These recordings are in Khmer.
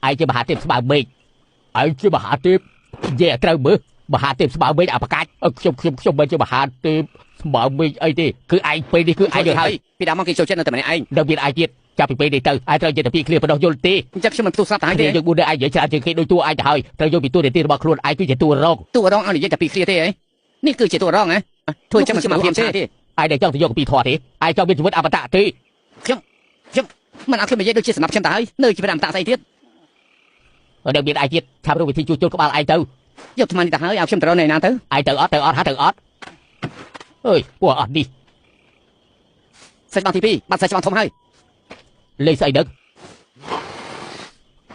ai chơi bà hạ tiệm bà mình ai chơi bà hạ tiệm về trời mưa bà hạ tiệm bà mình à bà cái không bên chơi bà hạ tiệm bà mình ấy đi cứ aiไปđi cứ ai được hay ពីដើមមកគេចូលចិត្តនៅតែម្នាក់ឯង đặc biệt ai biếtចាប់ពីពេលនេះទៅaiត្រូវយកតែពី clear បដោះយល់ទេ អញ្ចឹងខ្ញុំមិនផ្ទុះស្រាប់តែហើយទេ យើង4អាចនិយាយច្រើនជាងគេដូចតួអាចទៅហើយត្រូវយកពីតួនាទីរបស់ខ្លួនអាចគឺជាតួរង តួរងឲ្យនិយាយតែពី clear ទេហ៎នេះគឺជាតួរងហ៎ធ្វើអញ្ចឹងមិនជាមកព្រាមទេ aiដែលចង់ទៅយកពីធေါ်ទេaiចង់មានជីវិតអមតៈទេ ខ្ញុំមិនអត់ខ្ញុំនិយាយដូចជាសម្រាប់ខ្ញុំទៅហើយនៅជីវិតអមតៈស្អីទៀត đặc biệt ai biết tham giaវិធីជួសជុលក្បាលaiទៅ យកថ្មនេះទៅហើយឲ្យខ្ញុំទៅរកនៅណាទៅ aiទៅអត់ហាទៅអត់អើយពួកអត់នេះ សាច់ច្បាស់ទី2បាត់សាច់ច្បាស់ធំហើយ លេងស្អីដឹង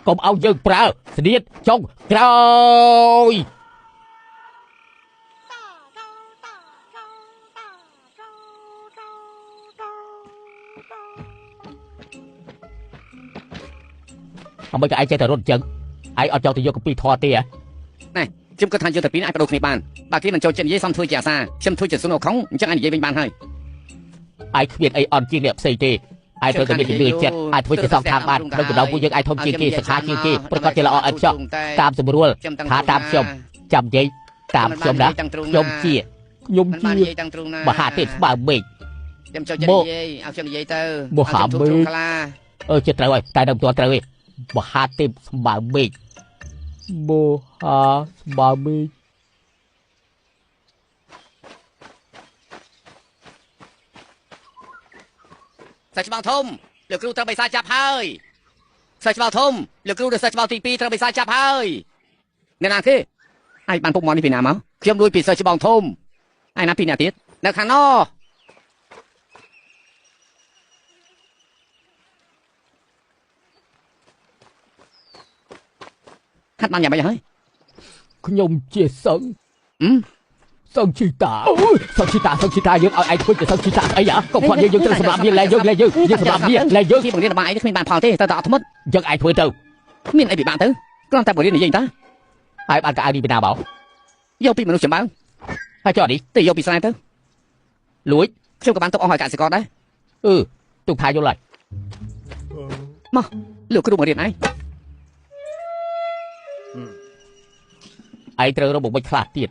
កុំឲ្យយើងប្រើស្នៀតចុងក្រោយអមមិនក៏អាចចេះតែរត់អញ្ចឹងឯងអត់ចង់ទៅយកកពីធေါ်ទេហ៎ ណែខ្ញុំគិតថាយកតែពីរអាចបដូរគ្នាបានបើគេមិនចូលចិត្តនិយាយសំធ្វើជាអាសាខ្ញុំធ្វើជាសុនអខុងអញ្ចឹងអាចនិយាយវិញបានហើយ aiគ្មានអីអន់ជាងអ្នកផ្សេងទេaiត្រូវតែមានជំនឿចិត្តអាចធ្វើជាសងខាងបានក្នុងកម្ដៅពួកយើងអាចធំជាងគេសខាជាងគេប្រកាសជាល្អឥតខ្ចោះតាមស្រួលថាតាមខ្ញុំចាំនិយាយតាមខ្ញុំណាខ្ញុំជាមហាទេពស្បើមេឃ ខ្ញុំចូលចិត្តនិយាយឲ្យខ្ញុំនិយាយទៅមហាមេឃចិត្តត្រូវហើយតែនៅមិនទាន់ត្រូវទេមហាទេពស្បើមេឃមហាស្បើមេឃ សាច់ច្បាស់ធំលោកគ្រូត្រូវបិសាចចាប់ហើយសាច់ច្បាស់ធំលោកគ្រូដល់សាច់ច្បាស់ទី2ត្រូវបិសាចចាប់ហើយអ្នកណាគេឯងបានពុកមកនេះពីណាមកខ្ញុំលួចពីសាច់ច្បាស់ធំឯណាពីអ្នកទៀតនៅខាងណហាត់បានយ៉ាងម៉េចហើយខ្ញុំជាសង្ឃសង្ឃជីតាសង្ឃជីតាយើងឲ្យឯងធ្វើជាសង្ឃជីតាអីហ៎កុំគាត់យើងត្រូវសម្រាប់វាលែងយើងសម្រាប់វាលែងយើង គេបង្រៀនរបស់ឯងគ្មានបានផលទេតើអត់ធ្មត់ យើងឯងធ្វើទៅ មានអីពិបាកទៅគ្រាន់តែបង្រៀននិយាយតា ហើយបានកៅអៅនេះពីណាមក យកពីមនុស្សចម្បាំង ហើយចុះនេះ ទៅយកពីស្រែទៅ លួច ខ្ញុំក៏បានទុកអស់ឲ្យកសិករដែរ ទុកថាយល់ហើយ មកលោកគ្រូបង្រៀនឯង ឯងត្រូវរកបុកខ្លះទៀត